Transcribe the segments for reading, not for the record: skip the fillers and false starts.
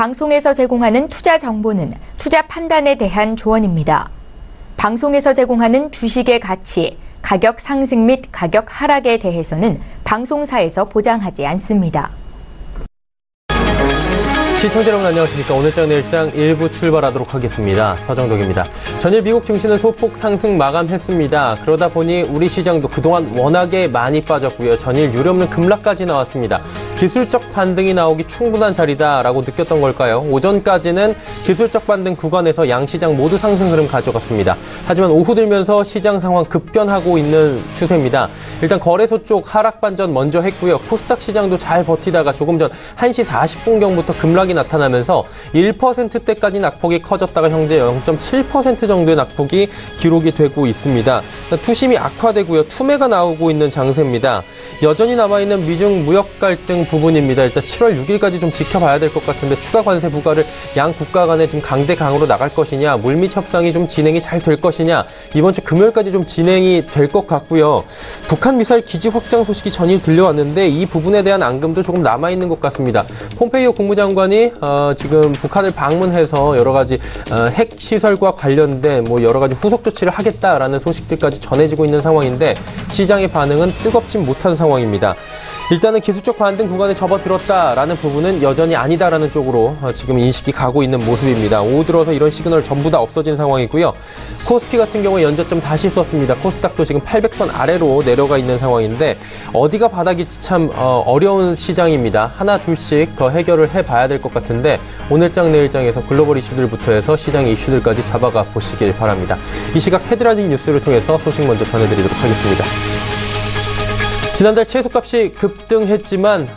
방송에서 제공하는 투자 정보는 투자 판단에 대한 조언입니다. 방송에서 제공하는 주식의 가치, 가격 상승 및 가격 하락에 대해서는 방송사에서 보장하지 않습니다. 시청자 여러분 안녕하십니까. 오늘장 내일장 1부 출발하도록 하겠습니다. 서정덕입니다. 전일 미국 증시는 소폭 상승 마감했습니다. 그러다 보니 우리 시장도 그동안 워낙에 많이 빠졌고요. 전일 유례없는 급락까지 나왔습니다. 기술적 반등이 나오기 충분한 자리다라고 느꼈던 걸까요? 오전까지는 기술적 반등 구간에서 양시장 모두 상승 흐름 가져갔습니다. 하지만 오후 들면서 시장 상황 급변하고 있는 추세입니다. 일단 거래소 쪽 하락 반전 먼저 했고요. 코스닥 시장도 잘 버티다가 조금 전 1시 40분경부터 급락이 나타나면서 1%대까지 낙폭이 커졌다가 현재 0.7% 정도의 낙폭이 기록이 되고 있습니다. 투심이 악화되고요. 투매가 나오고 있는 장세입니다. 여전히 남아있는 미중 무역 갈등 부분입니다. 일단 7월 6일까지 좀 지켜봐야 될 것 같은데 추가 관세 부과를 양 국가 간에 지금 강대 강으로 나갈 것이냐, 물밑 협상이 좀 진행이 잘 될 것이냐, 이번 주 금요일까지 좀 진행이 될 것 같고요. 북한 미사일 기지 확장 소식이 전일 들려왔는데 이 부분에 대한 앙금도 조금 남아있는 것 같습니다. 폼페이오 국무장관이 지금 북한을 방문해서 여러 가지 핵 시설과 관련된 여러 가지 후속 조치를 하겠다라는 소식들까지 전해지고 있는 상황인데 시장의 반응은 뜨겁진 못한 상황입니다. 일단은 기술적 반등 구간에 접어들었다라는 부분은 여전히 아니다라는 쪽으로 지금 인식이 가고 있는 모습입니다. 오후 들어서 이런 시그널 전부 다 없어진 상황이고요. 코스피 같은 경우에 연저점 다시 썼습니다. 코스닥도 지금 800선 아래로 내려가 있는 상황인데 어디가 바닥일지 참 어려운 시장입니다. 하나 둘씩 더 해결을 해봐야 될 것 같은데 오늘장 내일장에서 글로벌 이슈들부터 해서 시장의 이슈들까지 잡아가 보시길 바랍니다. 이 시각 헤드라인 뉴스를 통해서 소식 먼저 전해드리도록 하겠습니다. 지난달 채소값이 급등했지만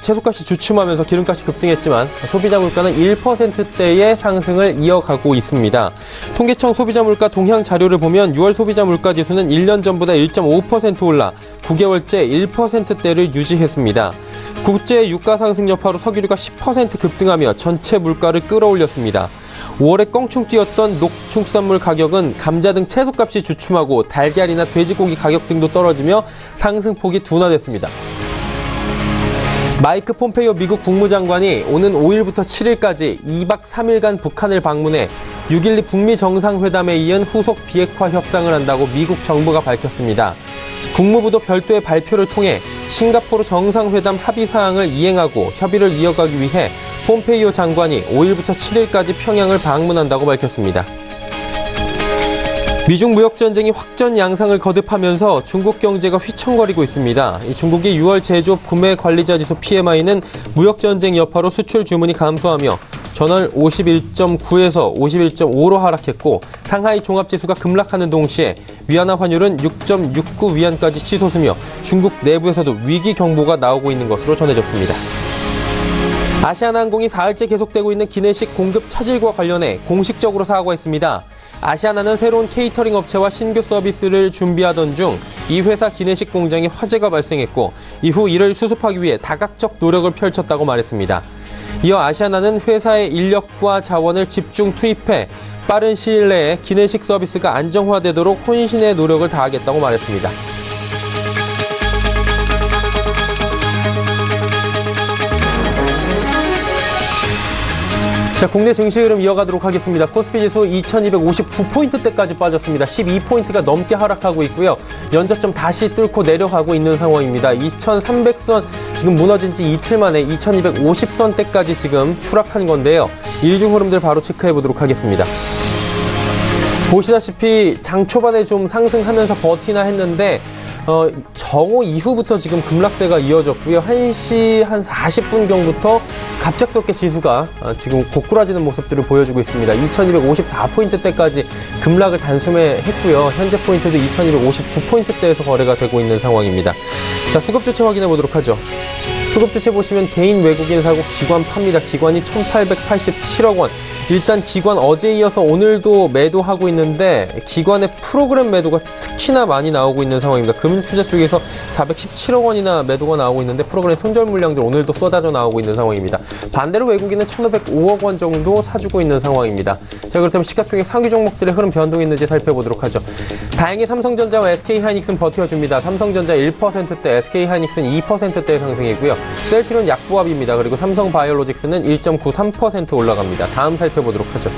채소값이 주춤하면서 기름값이 급등했지만 소비자 물가는 1%대의 상승을 이어가고 있습니다. 통계청 소비자 물가 동향 자료를 보면 6월 소비자 물가 지수는 1년 전보다 1.5% 올라 9개월째 1%대를 유지했습니다. 국제 유가 상승 여파로 석유류가 10% 급등하며 전체 물가를 끌어올렸습니다. 5월에 껑충 뛰었던 농축산물 가격은 감자 등 채소값이 주춤하고 달걀이나 돼지고기 가격 등도 떨어지며 상승폭이 둔화됐습니다. 마이크 폼페이오 미국 국무장관이 오는 5일부터 7일까지 2박 3일간 북한을 방문해 6.12 북미 정상회담에 이은 후속 비핵화 협상을 한다고 미국 정부가 밝혔습니다. 국무부도 별도의 발표를 통해 싱가포르 정상회담 합의사항을 이행하고 협의를 이어가기 위해 폼페이오 장관이 5일부터 7일까지 평양을 방문한다고 밝혔습니다. 미중 무역전쟁이 확전 양상을 거듭하면서 중국 경제가 휘청거리고 있습니다. 중국이 6월 제조업 구매 관리자 지수 PMI는 무역전쟁 여파로 수출 주문이 감소하며 전월 51.9에서 51.5로 하락했고 상하이 종합지수가 급락하는 동시에 위안화 환율은 6.69 위안까지 치솟으며 중국 내부에서도 위기 경보가 나오고 있는 것으로 전해졌습니다. 아시아나항공이 사흘째 계속되고 있는 기내식 공급 차질과 관련해 공식적으로 사과했습니다. 아시아나는 새로운 케이터링 업체와 신규 서비스를 준비하던 중 이 회사 기내식 공장에 화재가 발생했고 이후 이를 수습하기 위해 다각적 노력을 펼쳤다고 말했습니다. 이어 아시아나는 회사의 인력과 자원을 집중 투입해 빠른 시일 내에 기내식 서비스가 안정화되도록 혼신의 노력을 다하겠다고 말했습니다. 자, 국내 증시 흐름 이어가도록 하겠습니다. 코스피 지수 2259포인트대까지 빠졌습니다. 12포인트가 넘게 하락하고 있고요. 연저점 다시 뚫고 내려가고 있는 상황입니다. 2300선 지금 무너진 지 이틀 만에 2250선대까지 지금 추락한 건데요. 일중 흐름들 바로 체크해 보도록 하겠습니다. 보시다시피 장 초반에 좀 상승하면서 버티나 했는데 정오 이후부터 지금 급락세가 이어졌고요. 1시 한 40분경부터 갑작스럽게 지수가 지금 고꾸라지는 모습들을 보여주고 있습니다. 2254포인트대까지 급락을 단숨에 했고요. 현재 포인트도 2259포인트대에서 거래가 되고 있는 상황입니다. 자, 수급 주체 확인해 보도록 하죠. 수급 주체 보시면 개인 외국인 사고 기관 팝니다. 기관이 1887억 원. 일단 기관 어제 이어서 오늘도 매도하고 있는데 기관의 프로그램 매도가 특히 혹시나 많이 나오고 있는 상황입니다. 금융투자 쪽에서 417억 원이나 매도가 나오고 있는데 프로그램 손절 물량들 오늘도 쏟아져 나오고 있는 상황입니다. 반대로 외국인은 1,505억 원 정도 사주고 있는 상황입니다. 자, 그렇다면 시가총액 상위 종목들의 흐름 변동이 있는지 살펴보도록 하죠. 다행히 삼성전자와 SK하이닉스는 버텨줍니다. 삼성전자 1%대, SK하이닉스는 2%대 상승이고요. 셀트리온 약보합입니다. 그리고 삼성바이오로직스는 1.93% 올라갑니다. 다음 살펴보도록 하죠.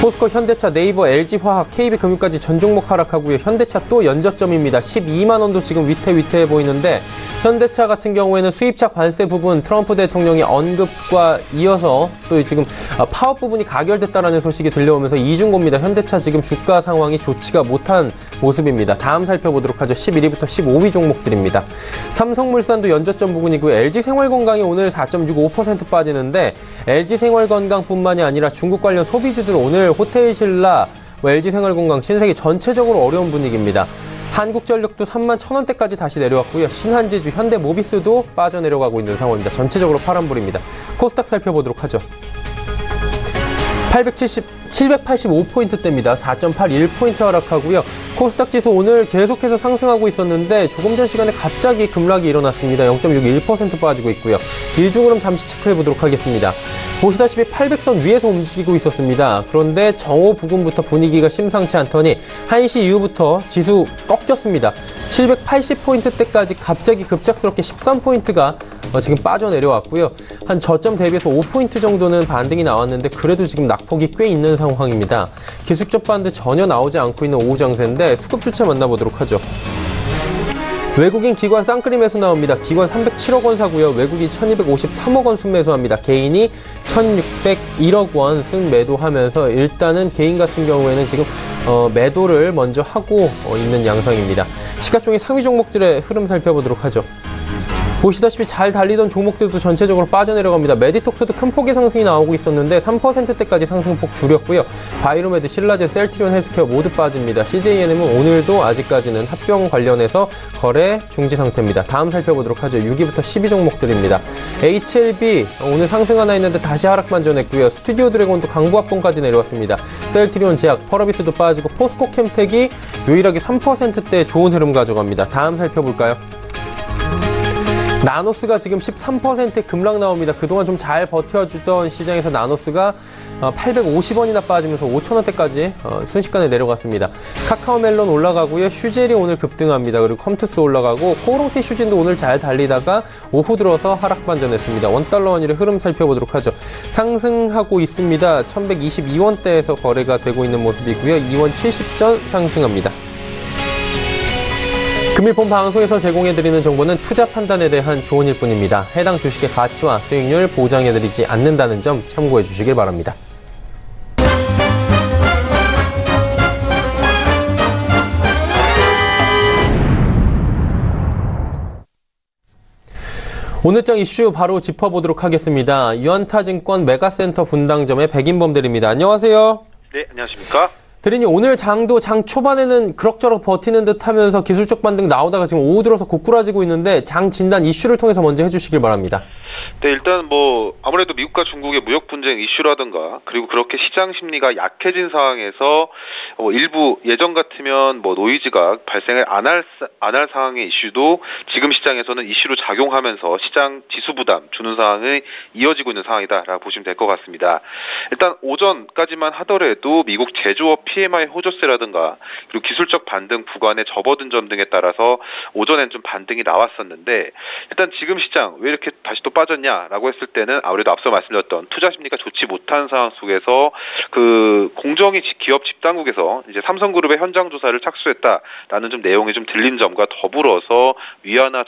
포스코, 현대차, 네이버, LG화학, KB금융까지 전 종목 하락하고요. 현대차 또 연저점입니다. 12만 원도 지금 위태위태해 보이는데 현대차 같은 경우에는 수입차 관세 부분 트럼프 대통령의 언급과 이어서 또 지금 파업 부분이 가결됐다라는 소식이 들려오면서 이중고입니다. 현대차 지금 주가 상황이 좋지가 못한 모습입니다. 다음 살펴보도록 하죠. 11위부터 15위 종목들입니다. 삼성물산도 연저점 부분이고요. LG생활건강이 오늘 4.65% 빠지는데 LG생활건강뿐만이 아니라 중국 관련 소비주들 오늘 호텔신라, LG생활건강, 신세계 전체적으로 어려운 분위기입니다. 한국전력도 31,000원대까지 다시 내려왔고요. 신한지주, 현대모비스도 빠져내려가고 있는 상황입니다. 전체적으로 파란불입니다. 코스닥 살펴보도록 하죠. 785포인트대입니다. 4.81포인트 하락하고요. 코스닥 지수 오늘 계속해서 상승하고 있었는데 조금 전 시간에 갑자기 급락이 일어났습니다. 0.61% 빠지고 있고요. 일중으로 잠시 체크해보도록 하겠습니다. 보시다시피 800선 위에서 움직이고 있었습니다. 그런데 정오 부근부터 분위기가 심상치 않더니 1시 이후부터 지수 꺾였습니다. 780포인트대까지 갑자기 급작스럽게 13포인트가 지금 빠져내려왔고요. 한 저점 대비해서 5포인트 정도는 반등이 나왔는데 그래도 지금 낙폭이 꽤 있는 상황입니다. 기술적 반등 전혀 나오지 않고 있는 오후 장세인데 수급 주체 만나보도록 하죠. 외국인 기관 쌍끌이 매수 나옵니다. 기관 307억 원 사고요. 외국인 1253억 원 순매수합니다. 개인이 1601억 원 순매도하면서 일단은 개인 같은 경우에는 지금 매도를 먼저 하고 있는 양상입니다. 시가총액 상위 종목들의 흐름 살펴보도록 하죠. 보시다시피 잘 달리던 종목들도 전체적으로 빠져내려갑니다. 메디톡스도 큰 폭의 상승이 나오고 있었는데 3%대까지 상승폭 줄였고요. 바이로메드, 신라젠, 셀트리온 헬스케어 모두 빠집니다. CJNM은 오늘도 아직까지는 합병 관련해서 거래 중지 상태입니다. 다음 살펴보도록 하죠. 6위부터 10위 종목들입니다. HLB 오늘 상승 하나 있는데 다시 하락 반전했고요. 스튜디오 드래곤도 강보합권까지 내려왔습니다. 셀트리온 제약, 펄어비스도 빠지고 포스코 캠텍이 유일하게 3%대 좋은 흐름 가져갑니다. 다음 살펴볼까요? 나노스가 지금 13% 급락 나옵니다. 그동안 좀 잘 버텨주던 시장에서 나노스가 850원이나 빠지면서 5,000원대까지 순식간에 내려갔습니다. 카카오멜론 올라가고요. 슈젤이 오늘 급등합니다. 그리고 컴투스 올라가고 코오롱티 슈진도 오늘 잘 달리다가 오후 들어서 하락 반전했습니다. 원달러 원율의 흐름 살펴보도록 하죠. 상승하고 있습니다. 1122원대에서 거래가 되고 있는 모습이고요. 2원 70전 상승합니다. 금일본 방송에서 제공해드리는 정보는 투자 판단에 대한 조언일 뿐입니다. 해당 주식의 가치와 수익률 보장해드리지 않는다는 점 참고해 주시길 바랍니다. 오늘장 이슈 바로 짚어보도록 하겠습니다. 유안타증권 메가센터 분당점의 백인범 대리입니다. 안녕하세요. 네, 안녕하십니까? 대리님, 오늘 장도 장 초반에는 그럭저럭 버티는 듯 하면서 기술적 반등 나오다가 지금 오후 들어서 고꾸라지고 있는데 장 진단 이슈를 통해서 먼저 해주시길 바랍니다. 네, 일단 아무래도 미국과 중국의 무역 분쟁 이슈라든가 그리고 그렇게 시장 심리가 약해진 상황에서 일부 예전 같으면 노이즈가 발생을 안 할 상황의 이슈도 지금 시장에서는 이슈로 작용하면서 시장 지수 부담 주는 상황이 이어지고 있는 상황이다라고 보시면 될 것 같습니다. 일단 오전까지만 하더라도 미국 제조업 PMI 호조세라든가 그리고 기술적 반등 구간에 접어든 점 등에 따라서 오전엔 좀 반등이 나왔었는데 일단 지금 시장 왜 이렇게 다시 또 빠졌냐라고 했을 때는 아무래도 앞서 말씀드렸던 투자 심리가 좋지 못한 상황 속에서 그 공정위 기업 집단국에서 이제 삼성그룹의 현장 조사를 착수했다라는 좀 내용이 좀 들린 점과 더불어서 위안화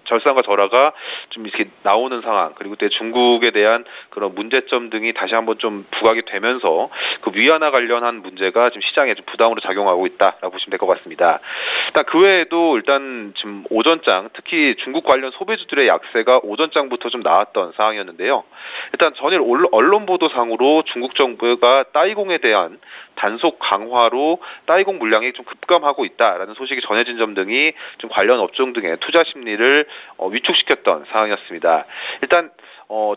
절상과 절하가 좀 이렇게 나오는 상황, 그리고 또 중국에 대한 그런 문제점 등이 다시 한번 좀 부각이 되면서 그 위안화 관련한 문제가 지금 시장에 좀 부담으로 작용하고 있다라고 보시면 될 것 같습니다. 일단 그 외에도 일단 지금 오전장, 특히 중국 관련 소비주들의 약세가 오전장부터 좀 나왔던 상황이었는데요. 일단 전일 언론 보도상으로 중국 정부가 따이공에 대한 단속 강화로 따이공 물량이 좀 급감하고 있다라는 소식이 전해진 점 등이 좀 관련 업종 등의 투자 심리를 위축시켰던 상황이었습니다. 일단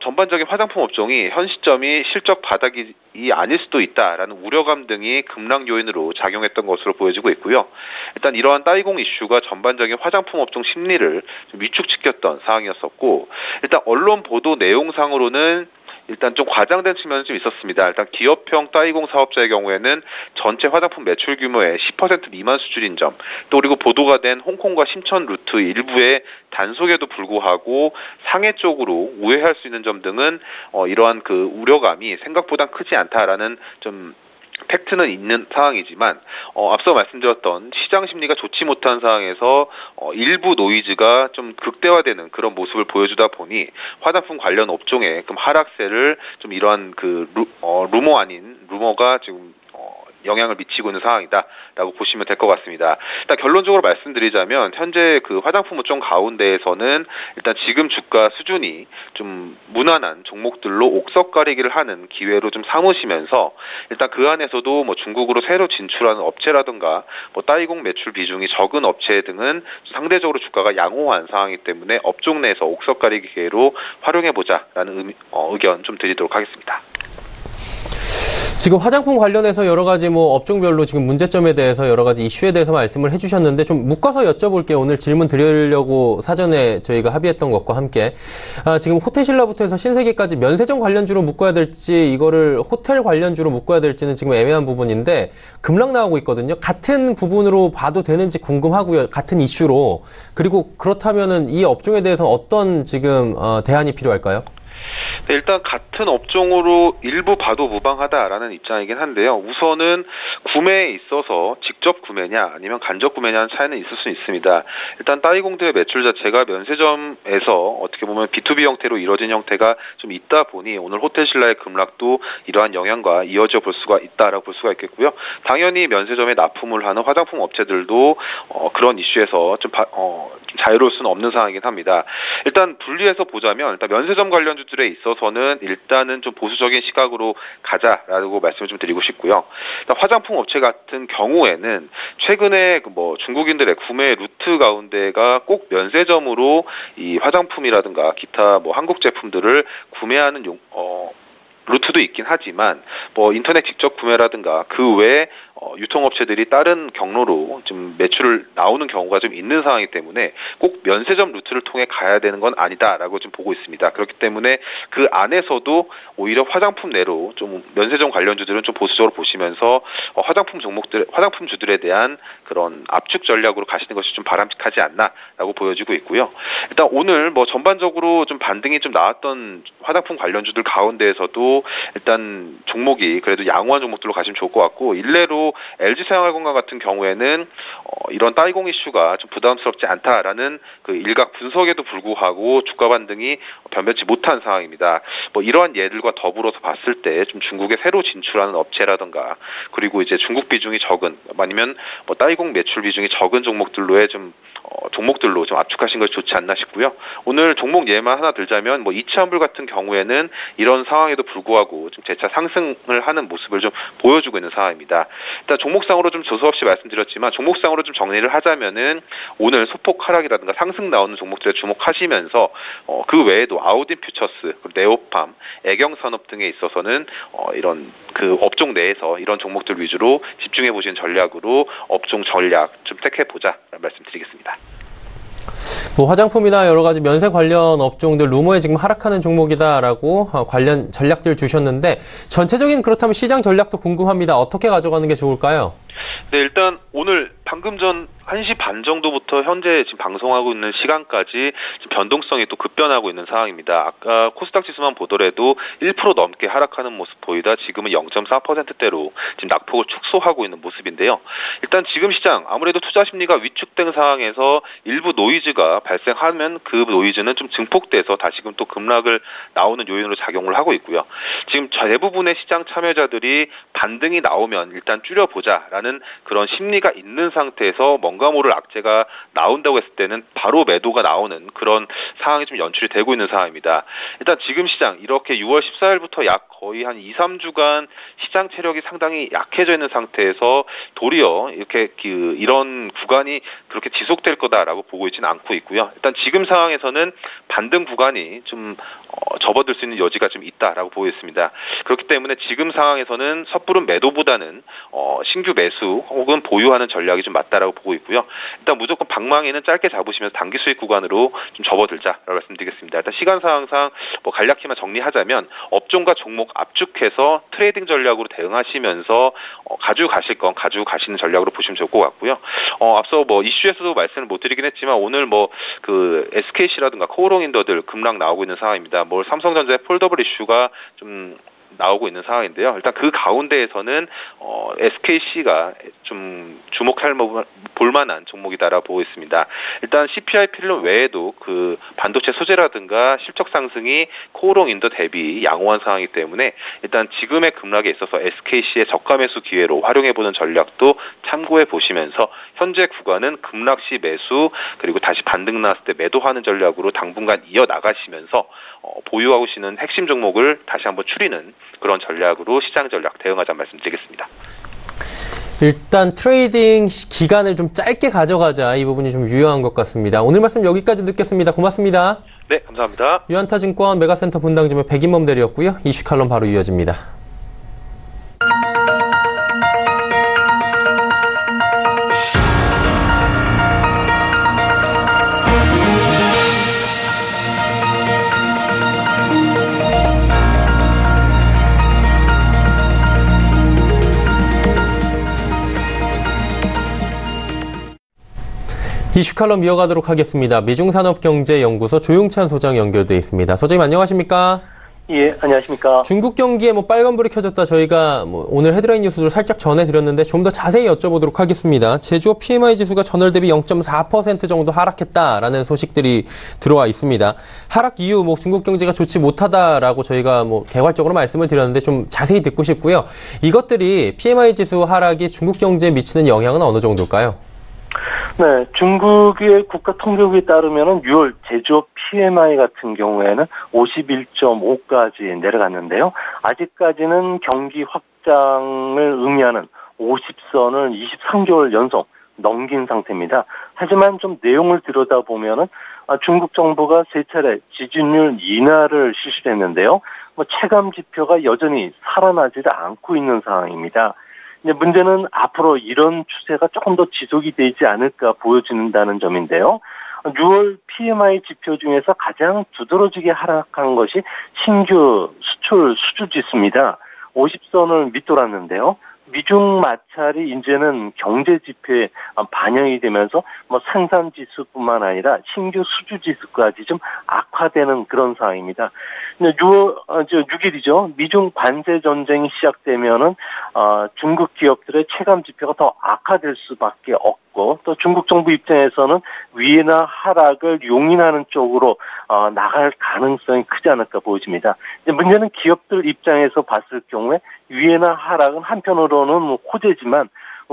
전반적인 화장품 업종이 현 시점이 실적 바닥이 아닐 수도 있다라는 우려감 등이 급락 요인으로 작용했던 것으로 보여지고 있고요. 일단 이러한 따이공 이슈가 전반적인 화장품 업종 심리를 좀 위축시켰던 상황이었었고, 일단 언론 보도 내용상으로는 일단 좀 과장된 측면이 좀 있었습니다. 일단 기업형 따이공 사업자의 경우에는 전체 화장품 매출 규모의 10% 미만 수준인 점, 또 그리고 보도가 된 홍콩과 심천 루트 일부의 단속에도 불구하고 상해 쪽으로 우회할 수 있는 점 등은 이러한 그 우려감이 생각보다 크지 않다라는 좀 팩트는 있는 상황이지만 앞서 말씀드렸던 시장 심리가 좋지 못한 상황에서 일부 노이즈가 좀 극대화되는 그런 모습을 보여주다 보니 화장품 관련 업종의 하락세를 좀 이러한 그 루머 아닌 루머가 지금 영향을 미치고 있는 상황이다라고 보시면 될 것 같습니다. 일단 결론적으로 말씀드리자면 현재 그 화장품 업종 가운데에서는 일단 지금 주가 수준이 좀 무난한 종목들로 옥석 가리기를 하는 기회로 좀 삼으시면서 일단 그 안에서도 뭐 중국으로 새로 진출하는 업체라든가 뭐 따이공 매출 비중이 적은 업체 등은 상대적으로 주가가 양호한 상황이기 때문에 업종 내에서 옥석 가리기 기회로 활용해보자라는 의견 좀 드리도록 하겠습니다. 지금 화장품 관련해서 여러 가지 뭐 업종별로 지금 문제점에 대해서 여러 가지 이슈에 대해서 말씀을 해주셨는데 좀 묶어서 여쭤볼게요. 오늘 질문 드리려고 사전에 저희가 합의했던 것과 함께 지금 호텔신라부터 해서 신세계까지 면세점 관련주로 묶어야 될지 이거를 호텔 관련주로 묶어야 될지는 지금 애매한 부분인데 급락 나오고 있거든요. 같은 부분으로 봐도 되는지 궁금하고요. 같은 이슈로. 그리고 그렇다면은 이 업종에 대해서 어떤 지금 대안이 필요할까요? 네, 일단 같은 업종으로 일부 봐도 무방하다라는 입장이긴 한데요. 우선은 구매에 있어서 직접 구매냐 아니면 간접 구매냐는 차이는 있을 수 있습니다. 일단 따이공들의 매출 자체가 면세점에서 어떻게 보면 B2B 형태로 이루어진 형태가 좀 있다 보니 오늘 호텔신라의 급락도 이러한 영향과 이어져 볼 수가 있다라고 볼 수가 있겠고요. 당연히 면세점에 납품을 하는 화장품 업체들도 그런 이슈에서 좀 자유로울 수는 없는 상황이긴 합니다. 일단 분리해서 보자면 일단 면세점 관련주들에 있어서는 일단은 좀 보수적인 시각으로 가자라고 말씀을 좀 드리고 싶고요. 화장품 업체 같은 경우에는 최근에 뭐 중국인들의 구매 루트 가운데가 꼭 면세점으로 이 화장품이라든가 기타 뭐 한국 제품들을 구매하는 루트도 있긴 하지만 뭐 인터넷 직접 구매라든가 그 외에 유통업체들이 다른 경로로 좀 매출을 나오는 경우가 좀 있는 상황이기 때문에 꼭 면세점 루트를 통해 가야 되는 건 아니다라고 좀 보고 있습니다. 그렇기 때문에 그 안에서도 오히려 화장품 내로 좀 면세점 관련주들은 좀 보수적으로 보시면서 화장품주들에 대한 그런 압축 전략으로 가시는 것이 좀 바람직하지 않나라고 보여지고 있고요. 일단 오늘 뭐 전반적으로 좀 반등이 좀 나왔던 화장품 관련주들 가운데에서도 일단 종목이 그래도 양호한 종목들로 가시면 좋을 것 같고 일례로 LG생활건강 같은 경우에는 이런 따이공 이슈가 좀 부담스럽지 않다라는 그 일각 분석에도 불구하고 주가 반등이 변변치 못한 상황입니다. 뭐 이러한 예들과 더불어서 봤을 때 좀 중국에 새로 진출하는 업체라든가 그리고 이제 중국 비중이 적은 아니면 뭐 따이공 매출 비중이 적은 종목들로의 종목들로 좀 압축하신 것이 좋지 않나 싶고요. 오늘 종목 예만 하나 들자면 뭐 이치환불 같은 경우에는 이런 상황에도 불구하고 좀 재차 상승을 하는 모습을 좀 보여주고 있는 상황입니다. 일단 종목상으로 좀 저수없이 말씀드렸지만 종목상으로 좀 정리를 하자면은 오늘 소폭 하락이라든가 상승 나오는 종목들에 주목하시면서 그 외에도 아우딘 퓨처스, 네오팜, 애경산업 등에 있어서는 이런 그 업종 내에서 이런 종목들 위주로 집중해 보시는 전략으로 업종 전략 좀 택해 보자라는 말씀드리겠습니다. 뭐 화장품이나 여러 가지 면세 관련 업종들 루머에 지금 하락하는 종목이다라고 관련 전략들 주셨는데 전체적인 그렇다면 시장 전략도 궁금합니다. 어떻게 가져가는 게 좋을까요? 네, 일단 오늘 방금 전 1시 반 정도부터 현재 지금 방송하고 있는 시간까지 지금 변동성이 또 급변하고 있는 상황입니다. 아까 코스닥 지수만 보더라도 1% 넘게 하락하는 모습 보이다 지금은 0.4%대로 지금 낙폭을 축소하고 있는 모습인데요. 일단 지금 시장 아무래도 투자 심리가 위축된 상황에서 일부 노이즈가 발생하면 그 노이즈는 좀 증폭돼서 다시금 또 급락을 나오는 요인으로 작용을 하고 있고요. 지금 대부분의 시장 참여자들이 반등이 나오면 일단 줄여보자라는 그런 심리가 있는 상태에서 뭔가 모를 악재가 나온다고 했을 때는 바로 매도가 나오는 그런 상황이 좀 연출이 되고 있는 상황입니다. 일단 지금 시장 이렇게 6월 14일부터 약 거의 한 2, 3주간 시장 체력이 상당히 약해져 있는 상태에서 도리어 이렇게 이런 구간이 그렇게 지속될 거다라고 보고 있지는 않고 있고요. 일단 지금 상황에서는 반등 구간이 좀 접어들 수 있는 여지가 좀 있다라고 보고 있습니다. 그렇기 때문에 지금 상황에서는 섣부른 매도보다는 신규 매수 혹은 보유하는 전략이 좀 맞다라고 보고 있고요. 일단 무조건 방망이는 짧게 잡으시면서 단기 수익 구간으로 좀 접어들자라고 말씀드리겠습니다. 일단 시간 상황상 간략히만 정리하자면 업종과 종목 압축해서 트레이딩 전략으로 대응하시면서 가지고 가실 건 가지고 가시는 전략으로 보시면 좋을 것 같고요. 앞서 이슈에서도 말씀을 못 드리긴 했지만 오늘 SKC라든가 코오롱인더들 급락 나오고 있는 상황입니다. 삼성전자의 폴더블 이슈가 좀 나오고 있는 상황인데요. 일단 그 가운데에서는 SKC가 좀 주목할 볼만한 종목이다라고 보고 있습니다. 일단 CPI 필름 외에도 그 반도체 소재라든가 실적 상승이 코오롱 인더 대비 양호한 상황이기 때문에 일단 지금의 급락에 있어서 SKC의 저가 매수 기회로 활용해보는 전략도 참고해 보시면서 현재 구간은 급락 시 매수 그리고 다시 반등 나왔을 때 매도하는 전략으로 당분간 이어나가시면서 보유하고 있는 핵심 종목을 다시 한번 추리는 그런 전략으로 시장 전략 대응하자는 말씀드리겠습니다. 일단 트레이딩 기간을 좀 짧게 가져가자 이 부분이 좀 유효한 것 같습니다. 오늘 말씀 여기까지 듣겠습니다. 고맙습니다. 네, 감사합니다. 유한타증권 메가센터 분당지의 백인범 대리였고요. 이슈 칼럼 바로 이어집니다. 이슈 칼럼 이어가도록 하겠습니다. 미중산업경제연구소 조용찬 소장 연결돼 있습니다. 소장님 안녕하십니까? 예, 안녕하십니까? 중국 경기에 빨간불이 켜졌다 저희가 오늘 헤드라인 뉴스도 살짝 전해드렸는데 좀 더 자세히 여쭤보도록 하겠습니다. 제조업 PMI 지수가 전월 대비 0.4% 정도 하락했다라는 소식들이 들어와 있습니다. 하락 이유 중국 경제가 좋지 못하다라고 저희가 개괄적으로 말씀을 드렸는데 좀 자세히 듣고 싶고요. 이것들이 PMI 지수 하락이 중국 경제에 미치는 영향은 어느 정도일까요? 네, 중국의 국가통계국에 따르면 6월 제조업 PMI 같은 경우에는 51.5까지 내려갔는데요. 아직까지는 경기 확장을 의미하는 50선을 23개월 연속 넘긴 상태입니다. 하지만 좀 내용을 들여다보면은 중국 정부가 세 차례 지지율 인하를 실시했는데요. 체감 지표가 여전히 살아나지 않고 있는 상황입니다. 문제는 앞으로 이런 추세가 조금 더 지속이 되지 않을까 보여진다는 점인데요. 6월 PMI 지표 중에서 가장 두드러지게 하락한 것이 신규 수출 수주지수입니다. 50선을 밑돌았는데요. 미중 마찰이 이제는 경제 지표에 반영이 되면서 생산 지수뿐만 아니라 신규 수주 지수까지 좀 악화되는 그런 상황입니다. 6일이죠. 미중 관세 전쟁이 시작되면은 중국 기업들의 체감 지표가 더 악화될 수밖에 없고 또 중국 정부 입장에서는 위에나 하락을 용인하는 쪽으로 나갈 가능성이 크지 않을까 보여집니다. 문제는 기업들 입장에서 봤을 경우에 위에나 하락은 한편으로는 호재지만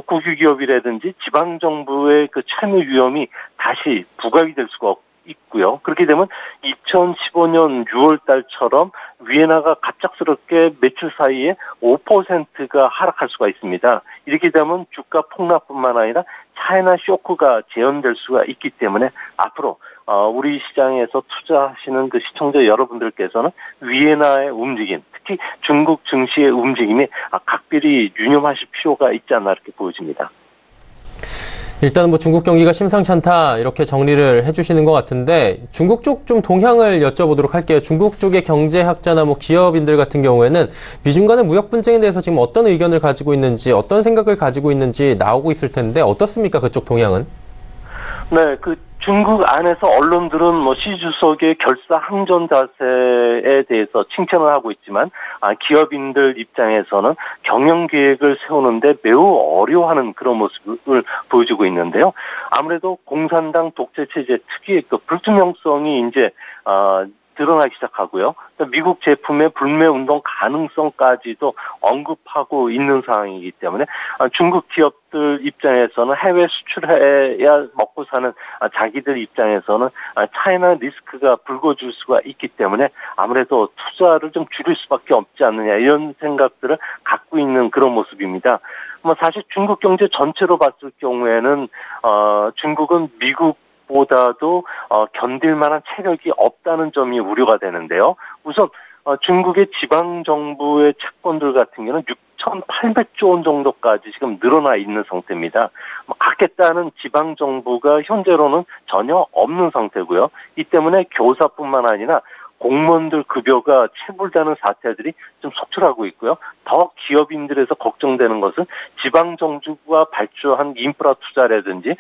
국유기업이라든지 지방정부의 그 채무 위험이 다시 부각이 될 수가 있고요. 그렇게 되면 2015년 6월 달처럼 위에나가 갑작스럽게 며칠 사이에 5%가 하락할 수가 있습니다. 이렇게 되면 주가 폭락뿐만 아니라 차이나 쇼크가 재현될 수가 있기 때문에 앞으로 우리 시장에서 투자하시는 그 시청자 여러분들께서는 위에나의 움직임, 특히 중국 증시의 움직임이 각별히 유념하실 필요가 있지 않나 이렇게 보여집니다. 일단 중국 경기가 심상치 않다 이렇게 정리를 해주시는 것 같은데 중국 쪽 좀 동향을 여쭤보도록 할게요. 중국 쪽의 경제학자나 기업인들 같은 경우에는 미중 간의 무역 분쟁에 대해서 지금 어떤 의견을 가지고 있는지 어떤 생각을 가지고 있는지 나오고 있을 텐데 어떻습니까? 그쪽 동향은? 네, 중국 안에서 언론들은 시 주석의 결사항전 자세에 대해서 칭찬을 하고 있지만 기업인들 입장에서는 경영 계획을 세우는데 매우 어려워하는 그런 모습을 보여주고 있는데요. 아무래도 공산당 독재 체제 특유의 그 불투명성이 이제 드러나기 시작하고요. 또 미국 제품의 불매 운동 가능성까지도 언급하고 있는 상황이기 때문에 중국 기업들 입장에서는 해외 수출해야 먹고 사는 자기들 입장에서는 차이나 리스크가 불거질 수가 있기 때문에 아무래도 투자를 좀 줄일 수밖에 없지 않느냐 이런 생각들을 갖고 있는 그런 모습입니다. 사실 중국 경제 전체로 봤을 경우에는 중국은 미국보다도 견딜 만한 체력이 없다는 점이 우려가 되는데요. 우선 중국의 지방 정부의 채권들 같은 경우는 6,800조 원 정도까지 지금 늘어나 있는 상태입니다. 갖겠다는 지방 정부가 현재로는 전혀 없는 상태고요. 이 때문에 교사뿐만 아니라 공무원들 급여가 체불되는 사태들이 좀 속출하고 있고요. 더 기업인들에서 걱정되는 것은 지방 정부가 발주한 인프라 투자라든지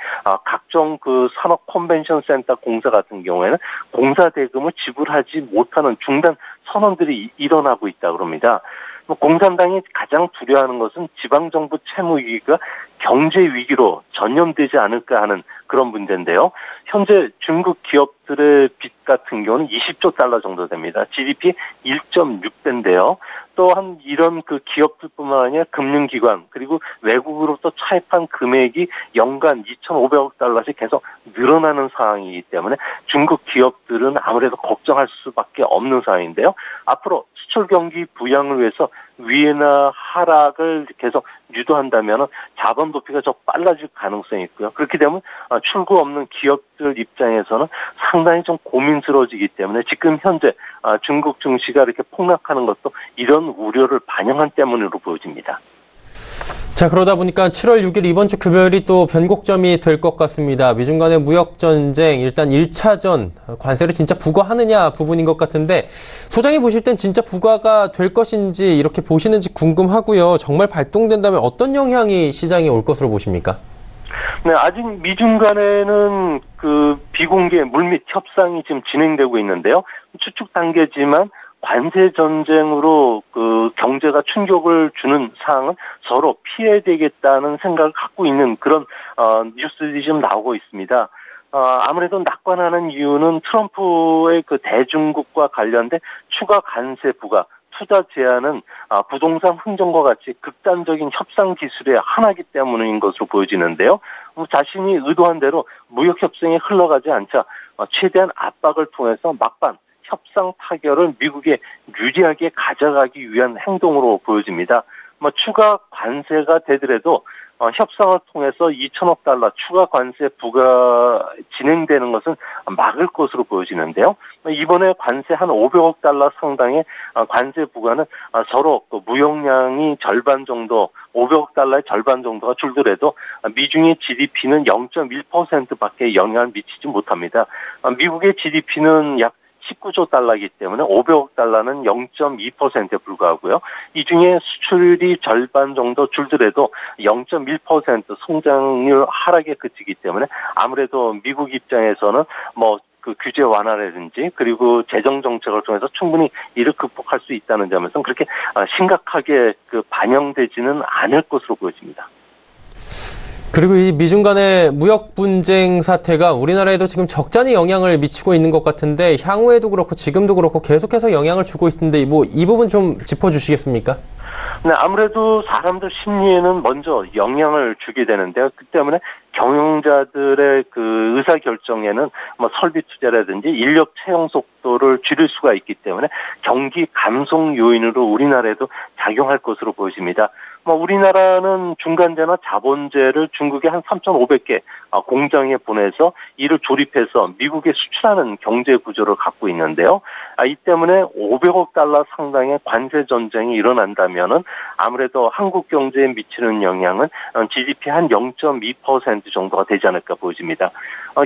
각종 그 산업 컨벤션 센터 공사 같은 경우에는 공사 대금을 지불하지 못하는 중단 선언들이 일어나고 있다고 합니다. 공산당이 가장 두려워하는 것은 지방정부 채무 위기가 경제 위기로 전염되지 않을까 하는 그런 문제인데요. 현재 중국 기업들의 빚 같은 경우는 20조 달러 정도 됩니다. GDP 1.6배인데요. 또한 이런 그 기업들뿐만 아니라 금융기관 그리고 외국으로부터 차입한 금액이 연간 2,500억 달러씩 계속 늘어나는 상황이기 때문에 중국 기업들은 아무래도 걱정할 수밖에 없는 상황인데요. 앞으로 수출 경기 부양을 위해서 위에나 하락을 계속 유도한다면 자본 도피가 더 빨라질 가능성이 있고요. 그렇게 되면 출구 없는 기업들 입장에서는 상당히 좀 고민스러워지기 때문에 지금 현재 중국 증시가 이렇게 폭락하는 것도 이런 우려를 반영한 때문으로 보여집니다. 자, 그러다 보니까 7월 6일 이번 주 금요일이 또 변곡점이 될 것 같습니다. 미중 간의 무역 전쟁, 일단 1차전 관세를 진짜 부과하느냐 부분인 것 같은데 소장이 보실 땐 진짜 부과가 될 것인지 이렇게 보시는지 궁금하고요. 정말 발동된다면 어떤 영향이 시장에 올 것으로 보십니까? 네, 아직 미중 간에는 그 비공개 물밑 협상이 지금 진행되고 있는데요. 추측 단계지만 관세 전쟁으로 그 경제가 충격을 주는 사항은 서로 피해야 되겠다는 생각을 갖고 있는 그런 뉴스들이 좀 나오고 있습니다. 아무래도 낙관하는 이유는 트럼프의 그 대중국과 관련된 추가 관세 부과, 투자 제한은 부동산 흥정과 같이 극단적인 협상 기술의 하나이기 때문인 것으로 보여지는데요. 자신이 의도한 대로 무역 협상이 흘러가지 않자 최대한 압박을 통해서 막판 협상 타결을 미국에 유리하게 가져가기 위한 행동으로 보여집니다. 추가 관세가 되더라도 협상을 통해서 2천억 달러 추가 관세 부과 진행되는 것은 막을 것으로 보여지는데요. 이번에 관세 한 500억 달러 상당의 관세 부과는 서로 무역량이 절반 정도, 500억 달러의 절반 정도가 줄더라도 미중의 GDP는 0.1%밖에 영향을 미치지 못합니다. 미국의 GDP는 약 19조 달러이기 때문에 500억 달러는 0.2%에 불과하고요. 이 중에 수출이 절반 정도 줄더라도 0.1% 성장률 하락에 그치기 때문에 아무래도 미국 입장에서는 그 규제 완화라든지 그리고 재정 정책을 통해서 충분히 이를 극복할 수 있다는 점에서는 그렇게 심각하게 그 반영되지는 않을 것으로 보여집니다. 그리고 이 미중 간의 무역 분쟁 사태가 우리나라에도 지금 적잖이 영향을 미치고 있는 것 같은데 향후에도 그렇고 지금도 그렇고 계속해서 영향을 주고 있는데 이 부분 좀 짚어주시겠습니까? 네, 아무래도 사람들 심리에는 먼저 영향을 주게 되는데요. 그 때문에 경영자들의 그 의사 결정에는 설비 투자라든지 인력 채용 속도를 줄일 수가 있기 때문에 경기 감속 요인으로 우리나라에도 작용할 것으로 보여집니다. 우리나라는 중간재나 자본재를 중국에 한 3,500개 공장에 보내서 이를 조립해서 미국에 수출하는 경제 구조를 갖고 있는데요. 이 때문에 500억 달러 상당의 관세 전쟁이 일어난다면은 아무래도 한국 경제에 미치는 영향은 GDP 한 0.2% 정도가 되지 않을까 보여집니다.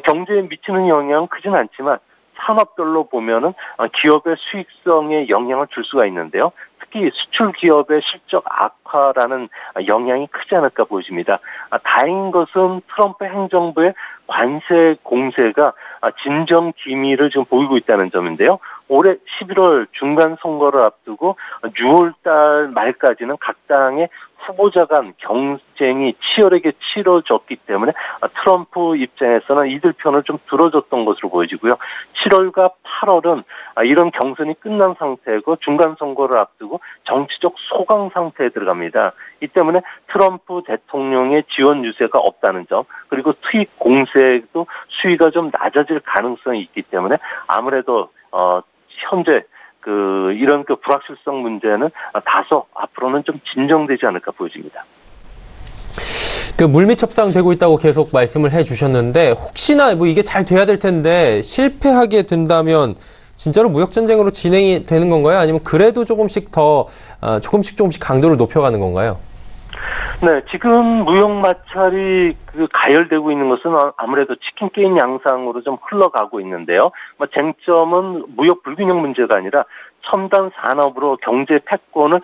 경제에 미치는 영향은 크진 않지만 산업별로 보면은 기업의 수익성에 영향을 줄 수가 있는데요. 특히 수출 기업의 실적 악화라는 영향이 크지 않을까 보여집니다. 다행인 것은 트럼프 행정부의 관세 공세가 진정 기미를 지금 보이고 있다는 점인데요. 올해 11월 중간 선거를 앞두고 6월 달 말까지는 각 당의 후보자 간 경쟁이 치열하게 치러졌기 때문에 트럼프 입장에서는 이들 편을 좀 들어줬던 것으로 보여지고요. 7월과 8월은 이런 경선이 끝난 상태고 중간 선거를 앞두고 정치적 소강 상태에 들어갑니다. 이 때문에 트럼프 대통령의 지원 유세가 없다는 점, 그리고 투입 공세도 수위가 좀 낮아질 가능성이 있기 때문에 아무래도 현재 이런 불확실성 문제는 다소 앞으로는 좀 진정되지 않을까 보여집니다. 물밑 협상되고 있다고 계속 말씀을 해주셨는데 혹시나 이게 잘 돼야 될 텐데 실패하게 된다면 진짜로 무역전쟁으로 진행이 되는 건가요? 아니면 그래도 조금씩 조금씩 강도를 높여가는 건가요? 네, 지금 무역 마찰이 가열되고 있는 것은 아무래도 치킨 게임 양상으로 좀 흘러가고 있는데요. 쟁점은 무역 불균형 문제가 아니라 첨단 산업으로 경제 패권을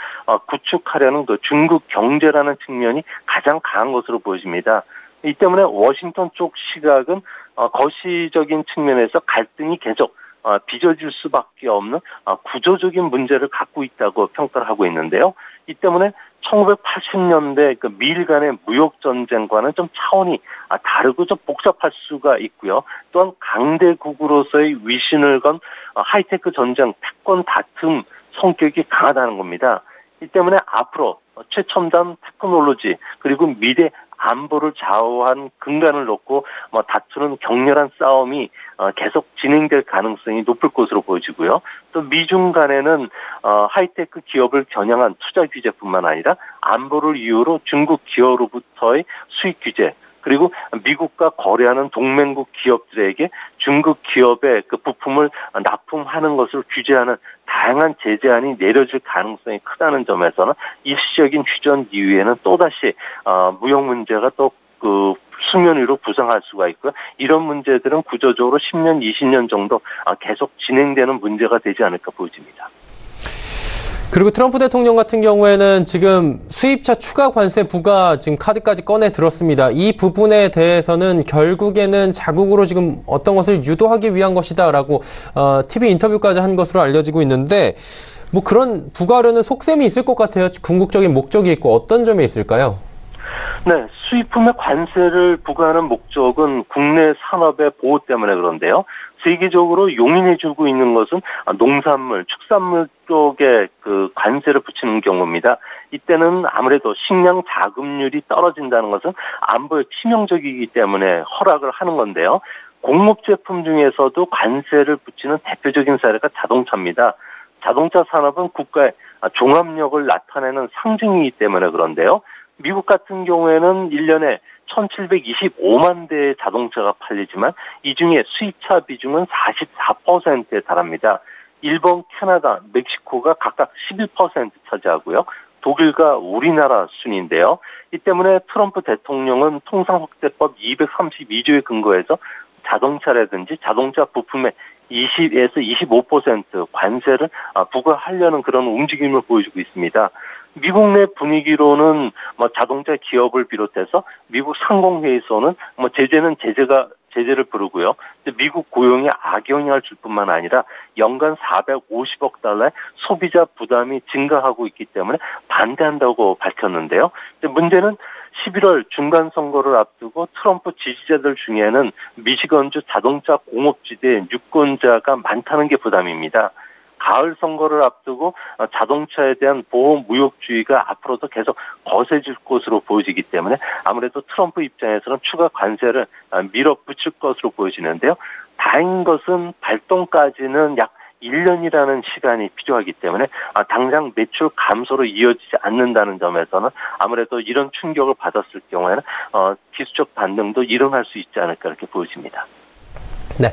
구축하려는 중국 경제라는 측면이 가장 강한 것으로 보여집니다. 이 때문에 워싱턴 쪽 시각은 거시적인 측면에서 갈등이 계속 빚어질 수밖에 없는 구조적인 문제를 갖고 있다고 평가를 하고 있는데요. 이 때문에 1980년대 미일 간의 무역 전쟁과는 좀 차원이 다르고 좀 복잡할 수가 있고요. 또한 강대국으로서의 위신을 건 하이테크 전쟁, 패권 다툼 성격이 강하다는 겁니다. 이 때문에 앞으로 최첨단 테크놀로지 그리고 미래 안보를 좌우한 근간을 놓고 다투는 격렬한 싸움이 계속 진행될 가능성이 높을 것으로 보여지고요. 또 미중 간에는 하이테크 기업을 겨냥한 투자 규제뿐만 아니라 안보를 이유로 중국 기업으로부터의 수익 규제, 그리고 미국과 거래하는 동맹국 기업들에게 중국 기업의 부품을 납품하는 것을 규제하는 다양한 제재안이 내려질 가능성이 크다는 점에서는 일시적인 휴전 이후에는 또다시 무역 문제가 또 수면 위로 부상할 수가 있고요. 이런 문제들은 구조적으로 10년, 20년 정도 계속 진행되는 문제가 되지 않을까 보여집니다. 그리고 트럼프 대통령 같은 경우에는 지금 수입차 추가 관세 부과 지금 카드까지 꺼내 들었습니다. 이 부분에 대해서는 결국에는 자국으로 지금 어떤 것을 유도하기 위한 것이다라고 TV 인터뷰까지 한 것으로 알려지고 있는데 그런 부과료는 속셈이 있을 것 같아요. 궁극적인 목적이 있고 어떤 점에 있을까요? 네, 수입품에 관세를 부과하는 목적은 국내 산업의 보호 때문에 그런데요. 세계적으로 용인해주고 있는 것은 농산물, 축산물 쪽에 관세를 붙이는 경우입니다. 이때는 아무래도 식량 자급률이 떨어진다는 것은 안보에 치명적이기 때문에 허락을 하는 건데요. 공업 제품 중에서도 관세를 붙이는 대표적인 사례가 자동차입니다. 자동차 산업은 국가의 종합력을 나타내는 상징이기 때문에 그런데요. 미국 같은 경우에는 1년에 1725만 대의 자동차가 팔리지만 이 중에 수입차 비중은 44%에 달합니다. 일본, 캐나다, 멕시코가 각각 11% 차지하고요. 독일과 우리나라 순인데요. 이 때문에 트럼프 대통령은 통상확대법 232조에 근거해서 자동차라든지 자동차 부품의 20에서 25% 관세를 부과하려는 그런 움직임을 보여주고 있습니다. 미국 내 분위기로는 자동차 기업을 비롯해서 미국 상공회의소는 제재를 부르고요. 미국 고용에 악영향을 줄 뿐만 아니라 연간 450억 달러의 소비자 부담이 증가하고 있기 때문에 반대한다고 밝혔는데요. 문제는 11월 중간 선거를 앞두고 트럼프 지지자들 중에는 미시건주 자동차 공업지대 유권자가 많다는 게 부담입니다. 가을 선거를 앞두고 자동차에 대한 보호 무역주의가 앞으로도 계속 거세질 것으로 보여지기 때문에 아무래도 트럼프 입장에서는 추가 관세를 밀어붙일 것으로 보여지는데요. 다행인 것은 발동까지는 약 1년이라는 시간이 필요하기 때문에 당장 매출 감소로 이어지지 않는다는 점에서는 아무래도 이런 충격을 받았을 경우에는 기술적 반등도 일어날 수 있지 않을까 이렇게 보여집니다. 네,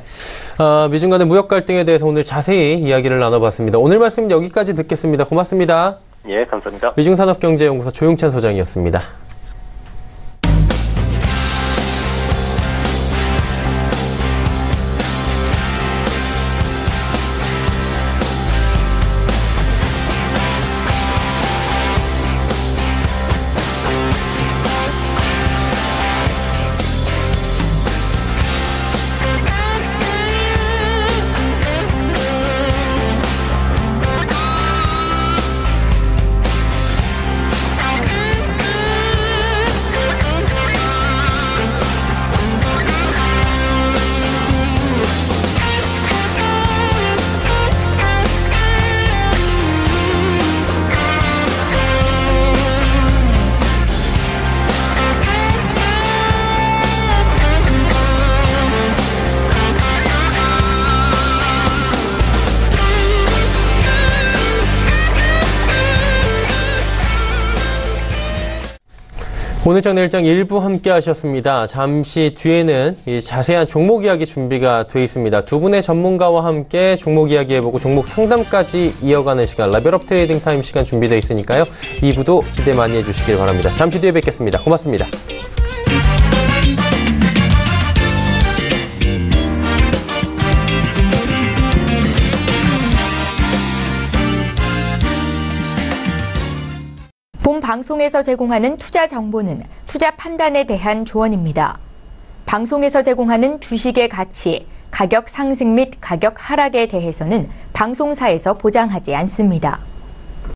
미중 간의 무역 갈등에 대해서 오늘 자세히 이야기를 나눠봤습니다. 오늘 말씀 여기까지 듣겠습니다. 고맙습니다. 예, 감사합니다. 미중산업경제연구소 조용찬 소장이었습니다. 오늘장 내일장 일부 함께 하셨습니다. 잠시 뒤에는 이 자세한 종목 이야기 준비가 돼 있습니다. 두 분의 전문가와 함께 종목 이야기 해보고 종목 상담까지 이어가는 시간, 레벨업 트레이딩 타임 시간 준비되어 있으니까요. 2부도 기대 많이 해주시길 바랍니다. 잠시 뒤에 뵙겠습니다. 고맙습니다. 본 방송에서 제공하는 투자 정보는 투자 판단에 대한 조언입니다. 방송에서 제공하는 주식의 가치, 가격 상승 및 가격 하락에 대해서는 방송사에서 보장하지 않습니다.